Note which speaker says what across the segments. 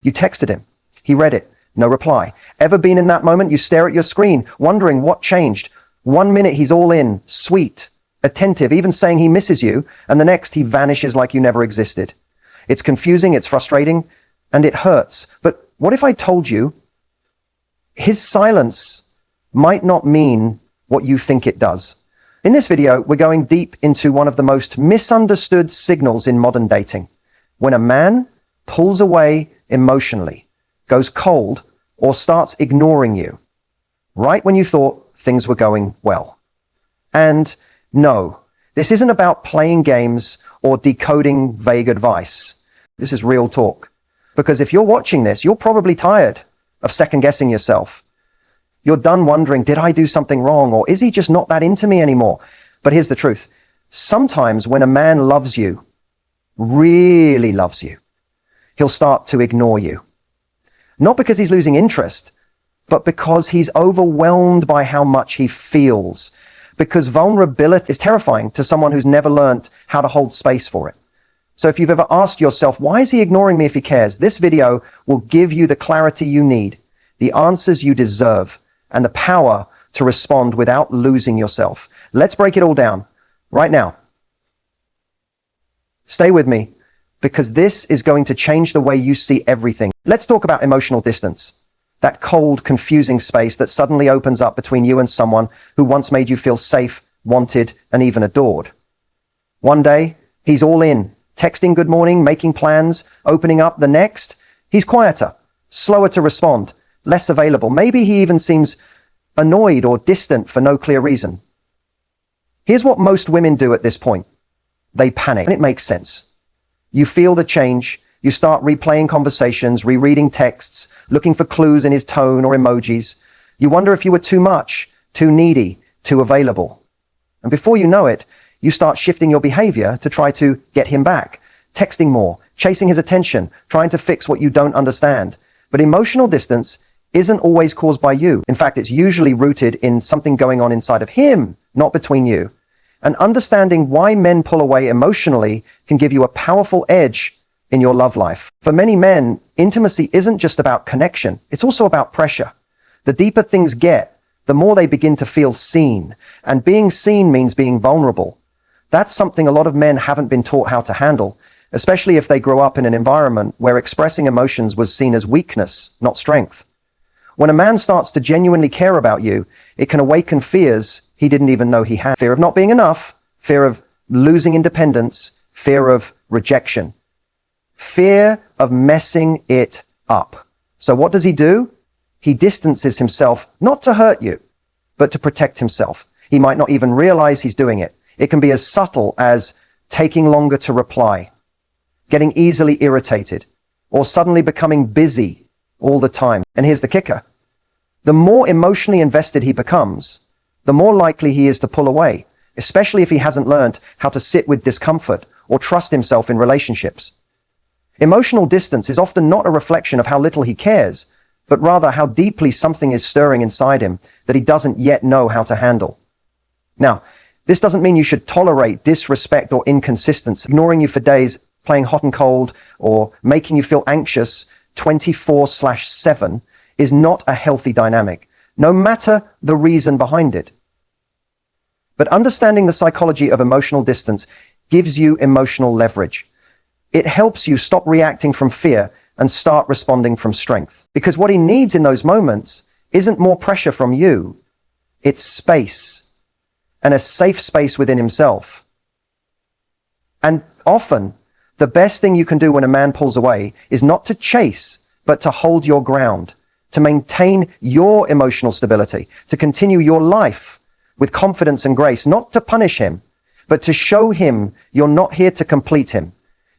Speaker 1: You texted him. He read it. No reply. Ever been in that moment? You stare at your screen, wondering what changed. 1 minute he's all in, sweet, attentive, even saying he misses you, and the next he vanishes like you never existed. It's confusing, it's frustrating, and it hurts. But what if I told you his silence might not mean what you think it does? In this video, we're going deep into one of the most misunderstood signals in modern dating. When a man pulls away emotionally, goes cold, or starts ignoring you, right when you thought things were going well. And no, this isn't about playing games or decoding vague advice. This is real talk. Because if you're watching this, you're probably tired of second-guessing yourself. You're done wondering, did I do something wrong? Or is he just not that into me anymore? But here's the truth. Sometimes when a man loves you, really loves you, he'll start to ignore you. Not because he's losing interest, but because he's overwhelmed by how much he feels. Because vulnerability is terrifying to someone who's never learned how to hold space for it. So if you've ever asked yourself, why is he ignoring me if he cares? This video will give you the clarity you need, the answers you deserve, and the power to respond without losing yourself. Let's break it all down right now. Stay with me, because this is going to change the way you see everything. Let's talk about emotional distance. That cold, confusing space that suddenly opens up between you and someone who once made you feel safe, wanted, and even adored. One day, he's all in, texting good morning, making plans, opening up. The next, he's quieter, slower to respond, less available. Maybe he even seems annoyed or distant for no clear reason. Here's what most women do at this point. They panic, and it makes sense. You feel the change. You start replaying conversations, rereading texts, looking for clues in his tone or emojis. You wonder if you were too much, too needy, too available. And before you know it, you start shifting your behavior to try to get him back, texting more, chasing his attention, trying to fix what you don't understand. But emotional distance isn't always caused by you. In fact, it's usually rooted in something going on inside of him, not between you. And understanding why men pull away emotionally can give you a powerful edge in your love life. For many men, intimacy isn't just about connection. It's also about pressure. The deeper things get, the more they begin to feel seen. And being seen means being vulnerable. That's something a lot of men haven't been taught how to handle, especially if they grow up in an environment where expressing emotions was seen as weakness, not strength. When a man starts to genuinely care about you, it can awaken fears he didn't even know he had. Fear of not being enough, fear of losing independence, fear of rejection. Fear of messing it up. So what does he do? He distances himself, not to hurt you, but to protect himself. He might not even realize he's doing it. It can be as subtle as taking longer to reply, getting easily irritated, or suddenly becoming busy all the time. And here's the kicker. The more emotionally invested he becomes, the more likely he is to pull away, especially if he hasn't learned how to sit with discomfort or trust himself in relationships. Emotional distance is often not a reflection of how little he cares, but rather how deeply something is stirring inside him that he doesn't yet know how to handle. Now, this doesn't mean you should tolerate disrespect or inconsistency, ignoring you for days, playing hot and cold, or making you feel anxious 24/7 is not a healthy dynamic, no matter the reason behind it. But understanding the psychology of emotional distance gives you emotional leverage. It helps you stop reacting from fear and start responding from strength. Because what he needs in those moments isn't more pressure from you. It's space, and a safe space within himself. And often, the best thing you can do when a man pulls away is not to chase, but to hold your ground, to maintain your emotional stability, to continue your life with confidence and grace, not to punish him, but to show him you're not here to complete him.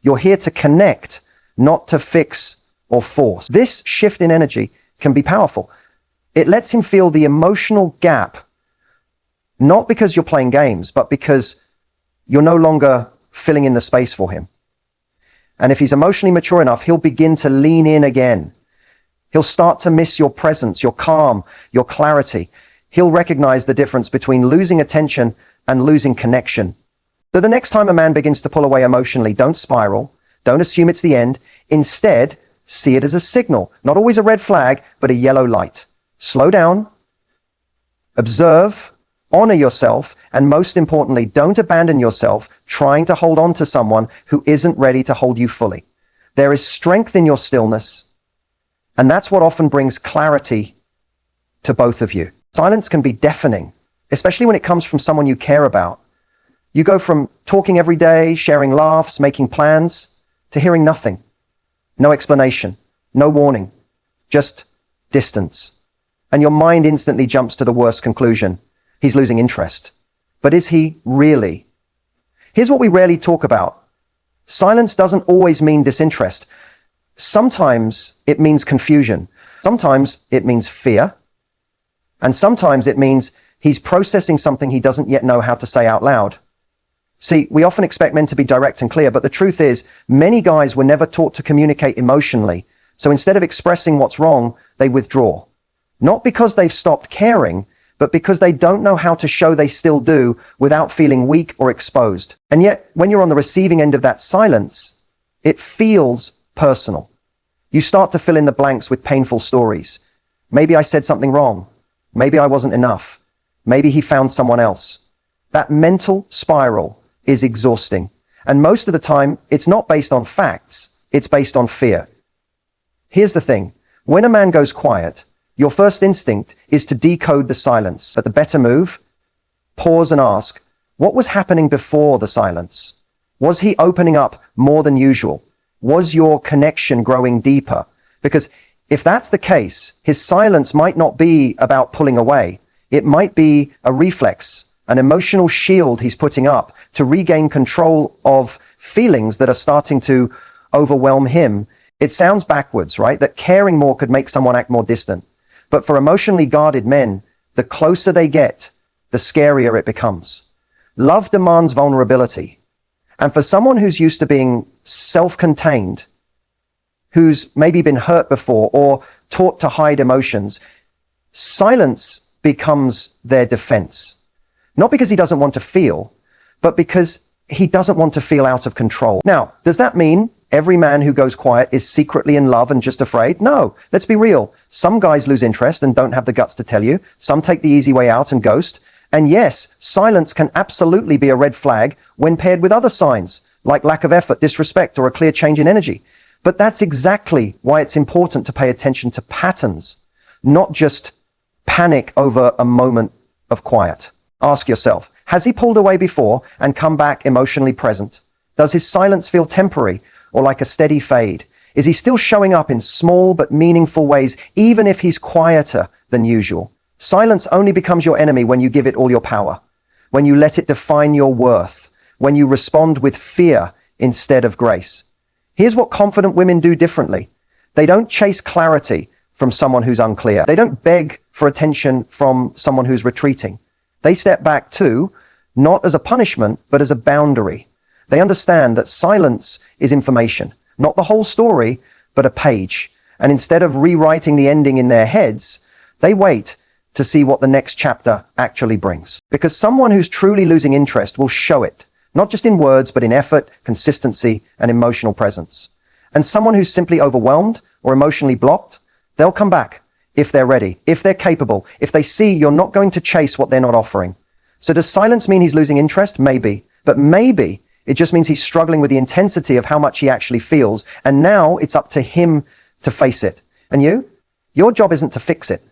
Speaker 1: You're here to connect, not to fix or force. This shift in energy can be powerful. It lets him feel the emotional gap, not because you're playing games, but because you're no longer filling in the space for him. And if he's emotionally mature enough, he'll begin to lean in again. He'll start to miss your presence, your calm, your clarity. He'll recognize the difference between losing attention and losing connection. So the next time a man begins to pull away emotionally, don't spiral. Don't assume it's the end. Instead, See it as a signal, not always a red flag, but a yellow light. Slow down, observe, honor yourself, and most importantly, don't abandon yourself trying to hold on to someone who isn't ready to hold you fully. There is strength in your stillness, and that's what often brings clarity to both of you. Silence can be deafening, especially when it comes from someone you care about. You go from talking every day, sharing laughs, making plans, to hearing nothing. No explanation, no warning, just distance. And your mind instantly jumps to the worst conclusion. He's losing interest. But is he really? Here's what we rarely talk about. Silence doesn't always mean disinterest. Sometimes it means confusion. Sometimes it means fear. And sometimes it means he's processing something he doesn't yet know how to say out loud. See, we often expect men to be direct and clear, but the truth is, many guys were never taught to communicate emotionally. So instead of expressing what's wrong, they withdraw. Not because they've stopped caring, but because they don't know how to show they still do without feeling weak or exposed. And yet, when you're on the receiving end of that silence, it feels personal. You start to fill in the blanks with painful stories. Maybe I said something wrong. Maybe I wasn't enough. Maybe he found someone else. That mental spiral is exhausting. And most of the time, it's not based on facts, it's based on fear. Here's the thing. When a man goes quiet, your first instinct is to decode the silence. But the better move, pause and ask, what was happening before the silence? Was he opening up more than usual? Was your connection growing deeper? Because if that's the case, his silence might not be about pulling away. It might be a reflex, an emotional shield he's putting up to regain control of feelings that are starting to overwhelm him. It sounds backwards, right? That caring more could make someone act more distant. But for emotionally guarded men, the closer they get, the scarier it becomes. Love demands vulnerability. And for someone who's used to being self-contained, who's maybe been hurt before or taught to hide emotions, silence becomes their defense. Not because he doesn't want to feel, but because he doesn't want to feel out of control. Now, does that mean every man who goes quiet is secretly in love and just afraid? No, let's be real. Some guys lose interest and don't have the guts to tell you. Some take the easy way out and ghost. And yes, silence can absolutely be a red flag when paired with other signs, like lack of effort, disrespect, or a clear change in energy. But that's exactly why it's important to pay attention to patterns, not just panic over a moment of quiet. Ask yourself, has he pulled away before and come back emotionally present? Does his silence feel temporary or like a steady fade? Is he still showing up in small but meaningful ways, even if he's quieter than usual? Silence only becomes your enemy when you give it all your power, when you let it define your worth, when you respond with fear instead of grace. Here's what confident women do differently. They don't chase clarity from someone who's unclear. They don't beg for attention from someone who's retreating. They step back too, not as a punishment, but as a boundary. They understand that silence is information, not the whole story, but a page. And instead of rewriting the ending in their heads, they wait to see what the next chapter actually brings. Because someone who's truly losing interest will show it, not just in words, but in effort, consistency, and emotional presence. And someone who's simply overwhelmed or emotionally blocked, they'll come back if they're ready, if they're capable, if they see you're not going to chase what they're not offering. So does silence mean he's losing interest? Maybe. But maybe it just means he's struggling with the intensity of how much he actually feels. And now it's up to him to face it. And your job isn't to fix it.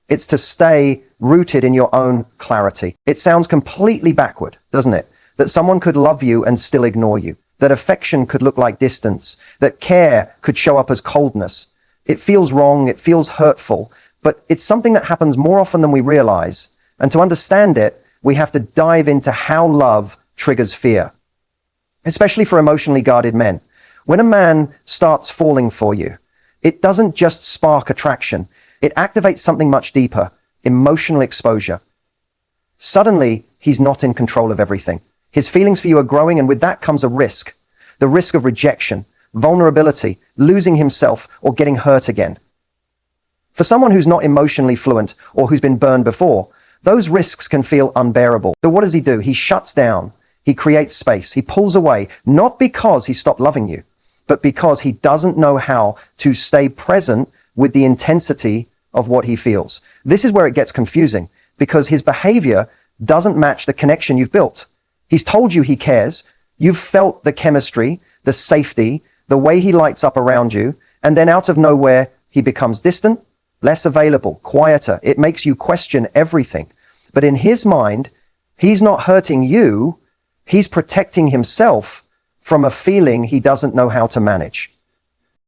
Speaker 1: It's to stay rooted in your own clarity. It sounds completely backward, doesn't it? That someone could love you and still ignore you. That affection could look like distance. That care could show up as coldness. It feels wrong, it feels hurtful, but it's something that happens more often than we realize. And to understand it, we have to dive into how love triggers fear, especially for emotionally guarded men. When a man starts falling for you, it doesn't just spark attraction. It activates something much deeper, emotional exposure. Suddenly, he's not in control of everything. His feelings for you are growing, and with that comes a risk. The risk of rejection, vulnerability, losing himself, or getting hurt again. For someone who's not emotionally fluent or who's been burned before, those risks can feel unbearable. So what does he do? He shuts down. He creates space. He pulls away, not because he stopped loving you, but because he doesn't know how to stay present with the intensity of what he feels. This is where it gets confusing, because his behavior doesn't match the connection you've built. He's told you he cares. You've felt the chemistry, the safety, the way he lights up around you, and then out of nowhere, he becomes distant, less available, quieter. It makes you question everything. But in his mind, he's not hurting you. He's protecting himself from a feeling he doesn't know how to manage.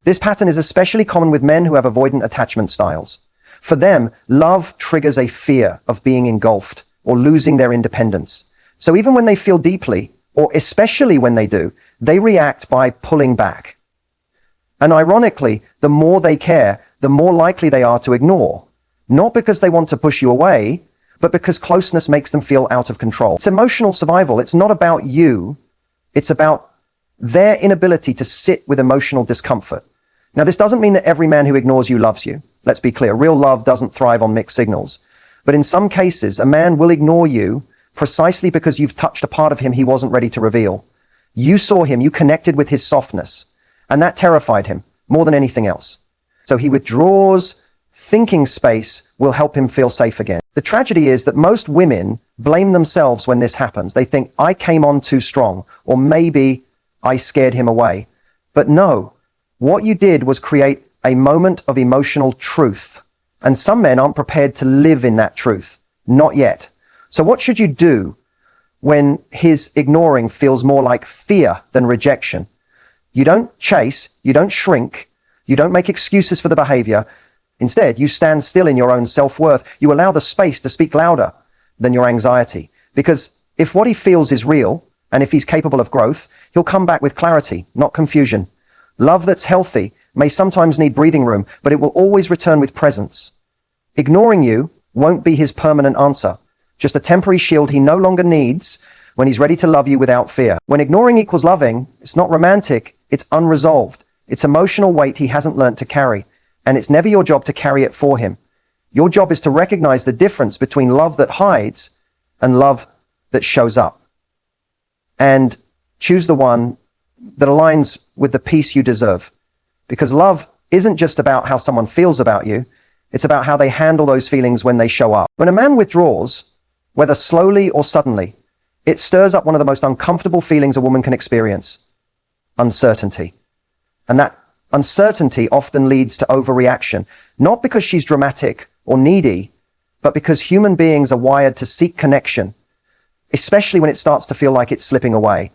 Speaker 1: This pattern is especially common with men who have avoidant attachment styles. For them, love triggers a fear of being engulfed or losing their independence. So even when they feel deeply, or especially when they do, they react by pulling back. And ironically, the more they care, the more likely they are to ignore. Not because they want to push you away, but because closeness makes them feel out of control. It's emotional survival. It's not about you. It's about their inability to sit with emotional discomfort. Now, this doesn't mean that every man who ignores you loves you. Let's be clear. Real love doesn't thrive on mixed signals. But in some cases, a man will ignore you precisely because you've touched a part of him he wasn't ready to reveal. You saw him, you connected with his softness, and that terrified him more than anything else. So he withdraws. Thinking space will help him feel safe again. The tragedy is that most women blame themselves when this happens. They think, I came on too strong, or maybe I scared him away. But no, what you did was create a moment of emotional truth. And some men aren't prepared to live in that truth. Not yet. So what should you do when his ignoring feels more like fear than rejection? You don't chase, you don't shrink, you don't make excuses for the behavior. Instead, you stand still in your own self-worth. You allow the space to speak louder than your anxiety. Because if what he feels is real, and if he's capable of growth, he'll come back with clarity, not confusion. Love that's healthy may sometimes need breathing room, but it will always return with presence. Ignoring you won't be his permanent answer, just a temporary shield he no longer needs when he's ready to love you without fear. When ignoring equals loving, it's not romantic, it's unresolved. It's emotional weight he hasn't learned to carry, and it's never your job to carry it for him. Your job is to recognize the difference between love that hides and love that shows up. And choose the one that aligns with the peace you deserve. Because love isn't just about how someone feels about you, it's about how they handle those feelings when they show up. When a man withdraws, whether slowly or suddenly, it stirs up one of the most uncomfortable feelings a woman can experience: uncertainty. And that uncertainty often leads to overreaction, not because she's dramatic or needy, but because human beings are wired to seek connection, especially when it starts to feel like it's slipping away.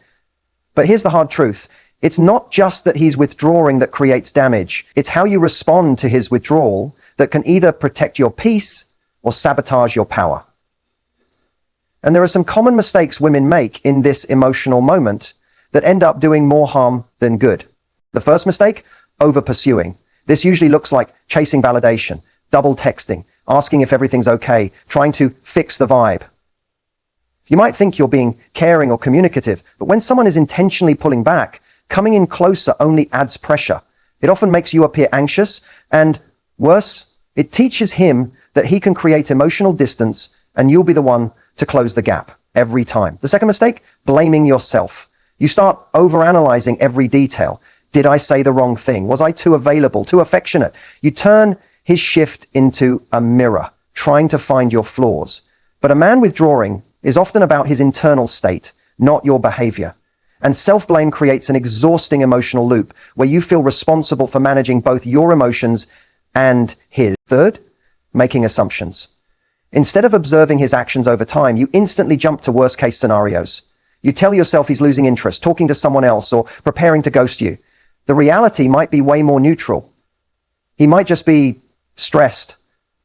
Speaker 1: But here's the hard truth. It's not just that he's withdrawing that creates damage. It's how you respond to his withdrawal that can either protect your peace or sabotage your power. And there are some common mistakes women make in this emotional moment that end up doing more harm than good. The first mistake: over-pursuing. This usually looks like chasing validation, double texting, asking if everything's okay, trying to fix the vibe. You might think you're being caring or communicative, but when someone is intentionally pulling back, coming in closer only adds pressure. It often makes you appear anxious, and worse, it teaches him that he can create emotional distance, and you'll be the one to close the gap every time. The second mistake: blaming yourself. You start overanalyzing every detail. Did I say the wrong thing? Was I too available, too affectionate? You turn his shift into a mirror, trying to find your flaws. But a man withdrawing is often about his internal state, not your behavior. And self-blame creates an exhausting emotional loop where you feel responsible for managing both your emotions and his. Third, making assumptions. Instead of observing his actions over time, you instantly jump to worst-case scenarios. You tell yourself he's losing interest, talking to someone else, or preparing to ghost you. The reality might be way more neutral. He might just be stressed,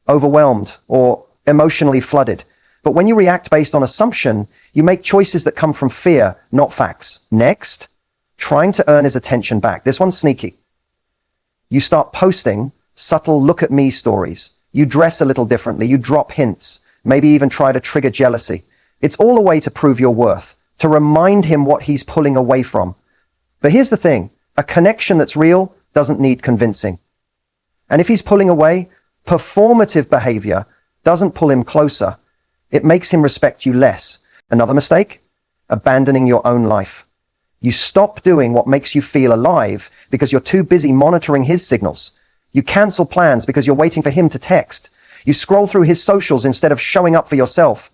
Speaker 1: overwhelmed, or emotionally flooded. But when you react based on assumption, you make choices that come from fear, not facts. Next, trying to earn his attention back. This one's sneaky. You start posting subtle look at me stories. You dress a little differently. You drop hints, maybe even try to trigger jealousy. It's all a way to prove your worth, to remind him what he's pulling away from. But here's the thing. A connection that's real doesn't need convincing. And if he's pulling away, performative behavior doesn't pull him closer. It makes him respect you less. Another mistake: abandoning your own life. You stop doing what makes you feel alive because you're too busy monitoring his signals. You cancel plans because you're waiting for him to text. You scroll through his socials instead of showing up for yourself.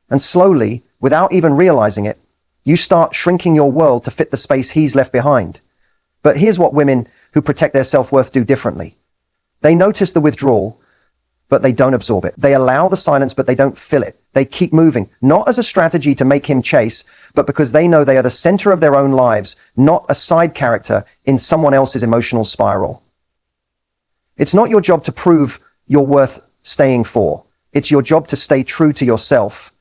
Speaker 1: And slowly, without even realizing it, you start shrinking your world to fit the space he's left behind. But here's what women who protect their self-worth do differently. They notice the withdrawal, but they don't absorb it. They allow the silence, but they don't fill it. They keep moving, not as a strategy to make him chase, but because they know they are the center of their own lives, not a side character in someone else's emotional spiral. It's not your job to prove you're worth staying for. It's your job to stay true to yourself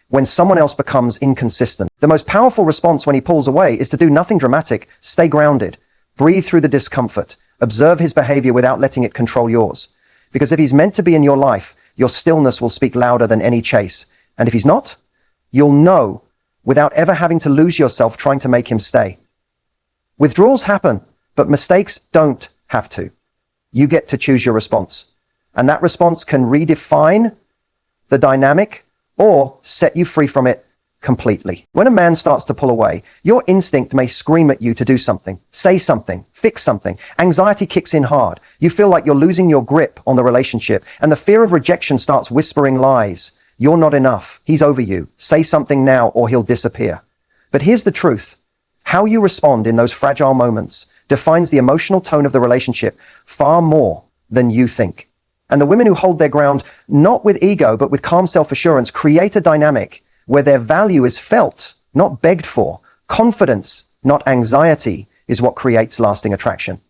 Speaker 1: when someone else becomes inconsistent. The most powerful response when he pulls away is to do nothing dramatic. Stay grounded. Breathe through the discomfort. Observe his behavior without letting it control yours. Because if he's meant to be in your life, your stillness will speak louder than any chase. And if he's not, you'll know without ever having to lose yourself trying to make him stay. Withdrawals happen, but mistakes don't have to. You get to choose your response. And that response can redefine the dynamic or set you free from it completely. When a man starts to pull away, your instinct may scream at you to do something, say something, fix something. Anxiety kicks in hard. You feel like you're losing your grip on the relationship, and the fear of rejection starts whispering lies. You're not enough. He's over you. Say something now or he'll disappear. But here's the truth. How you respond in those fragile moments defines the emotional tone of the relationship far more than you think. And the women who hold their ground, not with ego, but with calm self-assurance, create a dynamic where their value is felt, not begged for. Confidence, not anxiety, is what creates lasting attraction.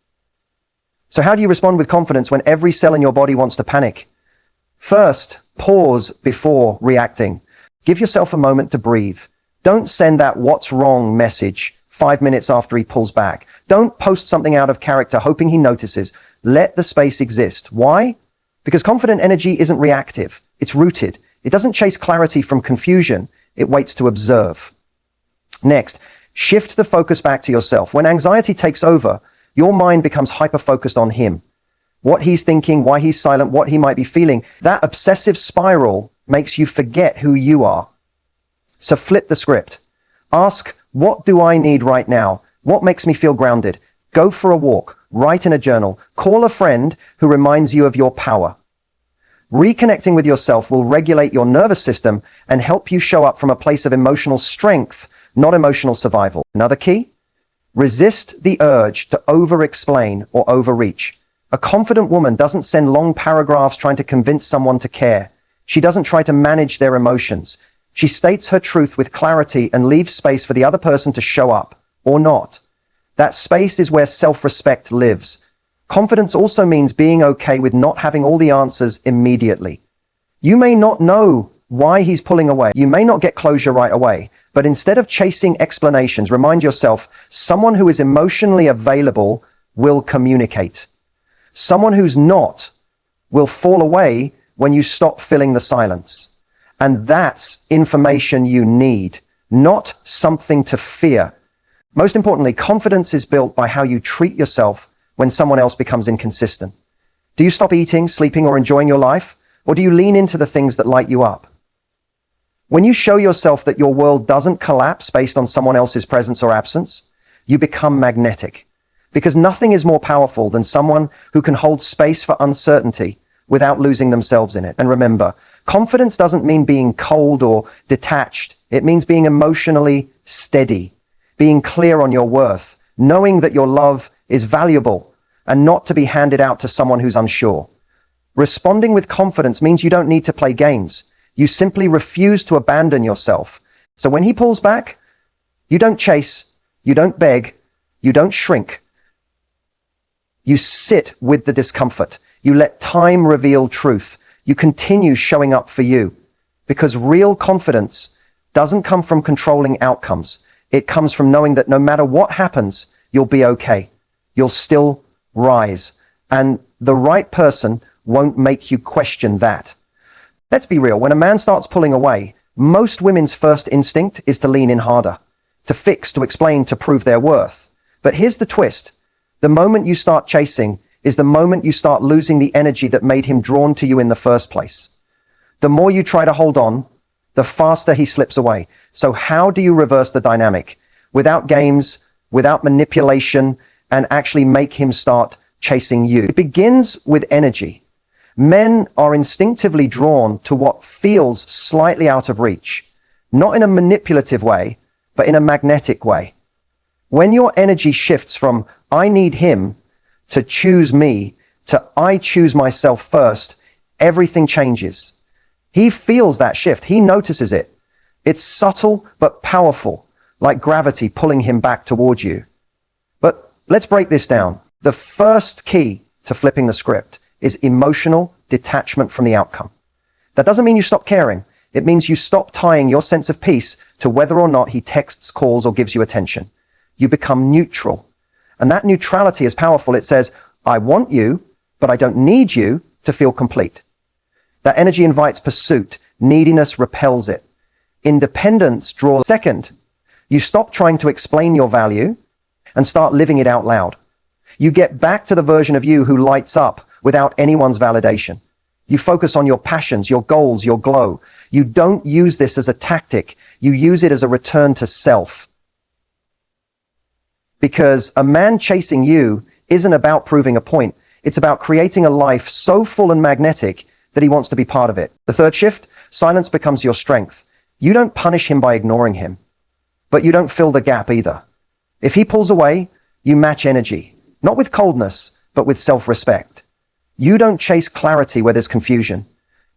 Speaker 1: So how do you respond with confidence when every cell in your body wants to panic? First, pause before reacting. Give yourself a moment to breathe. Don't send that "what's wrong" message 5 minutes after he pulls back. Don't post something out of character hoping he notices. Let the space exist. Why? Because confident energy isn't reactive. It's rooted. It doesn't chase clarity from confusion. It waits to observe. Next, shift the focus back to yourself. When anxiety takes over, your mind becomes hyper-focused on him. What he's thinking, why he's silent, what he might be feeling. That obsessive spiral makes you forget who you are. So flip the script. Ask, what do I need right now? What makes me feel grounded? Go for a walk. Write in a journal. Call a friend who reminds you of your power. Reconnecting with yourself will regulate your nervous system and help you show up from a place of emotional strength, not emotional survival. Another key? Resist the urge to over-explain or overreach. A confident woman doesn't send long paragraphs trying to convince someone to care. She doesn't try to manage their emotions. She states her truth with clarity and leaves space for the other person to show up, or not. That space is where self-respect lives. Confidence also means being okay with not having all the answers immediately. You may not know why he's pulling away. You may not get closure right away, but instead of chasing explanations, remind yourself, someone who is emotionally available will communicate. Someone who's not will fall away when you stop filling the silence. And that's information you need, not something to fear. Most importantly, confidence is built by how you treat yourself when someone else becomes inconsistent. Do you stop eating, sleeping, or enjoying your life? Or do you lean into the things that light you up? When you show yourself that your world doesn't collapse based on someone else's presence or absence, you become magnetic. Because nothing is more powerful than someone who can hold space for uncertainty without losing themselves in it. And remember, confidence doesn't mean being cold or detached. It means being emotionally steady, being clear on your worth, knowing that your love is valuable and not to be handed out to someone who's unsure. Responding with confidence means you don't need to play games. You simply refuse to abandon yourself. So when he pulls back, you don't chase, you don't beg, you don't shrink. You sit with the discomfort. You let time reveal truth. You continue showing up for you. Because real confidence doesn't come from controlling outcomes. It comes from knowing that no matter what happens, you'll be okay. You'll still rise. And the right person won't make you question that. Let's be real. When a man starts pulling away, most women's first instinct is to lean in harder, to fix, to explain, to prove their worth. But here's the twist. The moment you start chasing is the moment you start losing the energy that made him drawn to you in the first place. The more you try to hold on, the faster he slips away. So how do you reverse the dynamic? Without games, without manipulation, and actually make him start chasing you. It begins with energy. Men are instinctively drawn to what feels slightly out of reach, not in a manipulative way, but in a magnetic way. When your energy shifts from I need him to choose me to I choose myself first, everything changes. He feels that shift. He notices it. It's subtle but powerful, like gravity pulling him back towards you. But let's break this down. The first key to flipping the script is emotional detachment from the outcome. That doesn't mean you stop caring. It means you stop tying your sense of peace to whether or not he texts, calls, or gives you attention. You become neutral. And that neutrality is powerful. It says, I want you, but I don't need you to feel complete. That energy invites pursuit. Neediness repels it. Independence draws. Second, you stop trying to explain your value and start living it out loud. You get back to the version of you who lights up without anyone's validation. You focus on your passions, your goals, your glow. You don't use this as a tactic. You use it as a return to self. Because a man chasing you isn't about proving a point. It's about creating a life so full and magnetic that he wants to be part of it. The third shift, silence becomes your strength. You don't punish him by ignoring him, but you don't fill the gap either. If he pulls away, you match energy, not with coldness, but with self-respect. You don't chase clarity where there's confusion.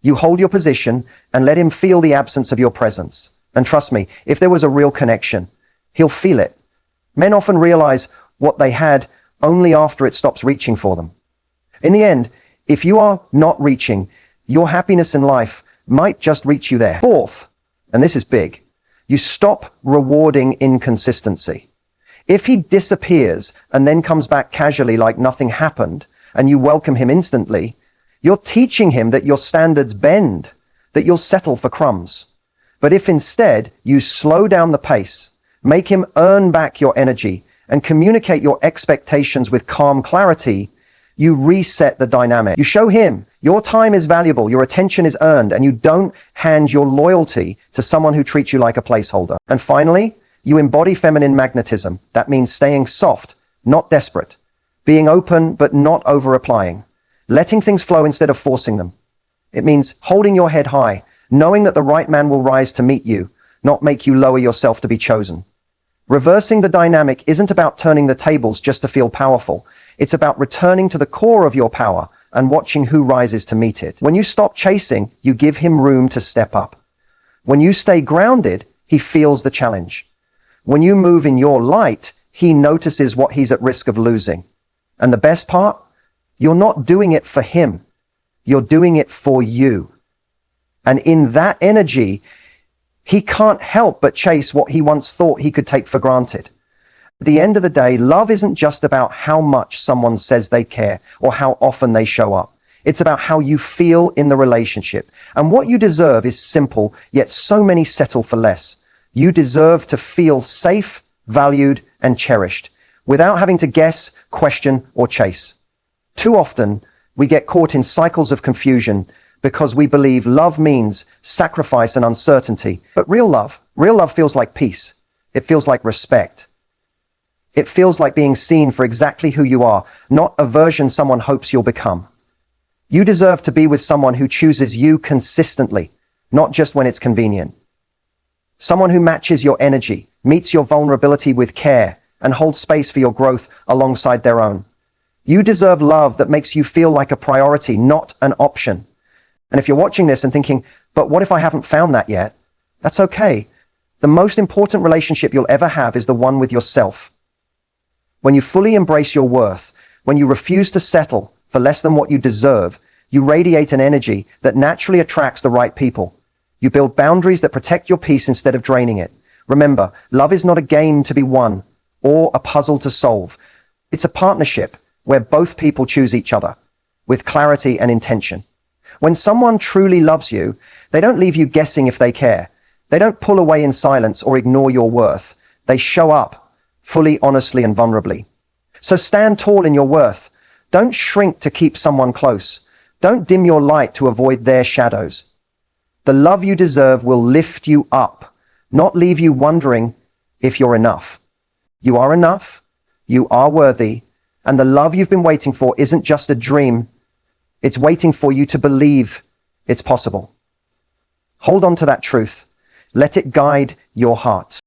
Speaker 1: You hold your position and let him feel the absence of your presence. And trust me, if there was a real connection, he'll feel it. Men often realize what they had only after it stops reaching for them. In the end, if you are not reaching, your happiness in life might just reach you there. Fourth, and this is big, you stop rewarding inconsistency. If he disappears and then comes back casually like nothing happened, and you welcome him instantly, you're teaching him that your standards bend, that you'll settle for crumbs. But if instead you slow down the pace, make him earn back your energy, and communicate your expectations with calm clarity, you reset the dynamic. You show him your time is valuable, your attention is earned, and you don't hand your loyalty to someone who treats you like a placeholder. And finally, you embody feminine magnetism. That means staying soft, not desperate, being open but not over-applying, letting things flow instead of forcing them. It means holding your head high, knowing that the right man will rise to meet you, not make you lower yourself to be chosen. Reversing the dynamic isn't about turning the tables just to feel powerful. It's about returning to the core of your power and watching who rises to meet it. When you stop chasing, you give him room to step up. When you stay grounded, he feels the challenge. When you move in your light, he notices what he's at risk of losing. And the best part? You're not doing it for him. You're doing it for you. And in that energy, he can't help but chase what he once thought he could take for granted. At the end of the day, love isn't just about how much someone says they care or how often they show up. It's about how you feel in the relationship. And what you deserve is simple, yet so many settle for less. You deserve to feel safe, valued, and cherished, without having to guess, question, or chase. Too often, we get caught in cycles of confusion because we believe love means sacrifice and uncertainty. But real love feels like peace. It feels like respect. It feels like being seen for exactly who you are, not a version someone hopes you'll become. You deserve to be with someone who chooses you consistently, not just when it's convenient. Someone who matches your energy, meets your vulnerability with care, and holds space for your growth alongside their own. You deserve love that makes you feel like a priority, not an option. And if you're watching this and thinking, but what if I haven't found that yet? That's okay. The most important relationship you'll ever have is the one with yourself. When you fully embrace your worth, when you refuse to settle for less than what you deserve, you radiate an energy that naturally attracts the right people. You build boundaries that protect your peace instead of draining it. Remember, love is not a game to be won or a puzzle to solve. It's a partnership where both people choose each other with clarity and intention. When someone truly loves you, they don't leave you guessing if they care. They don't pull away in silence or ignore your worth. They show up fully, honestly, and vulnerably. So stand tall in your worth. Don't shrink to keep someone close. Don't dim your light to avoid their shadows. The love you deserve will lift you up, not leave you wondering if you're enough. You are enough, you are worthy, and the love you've been waiting for isn't just a dream. It's waiting for you to believe it's possible. Hold on to that truth. Let it guide your heart.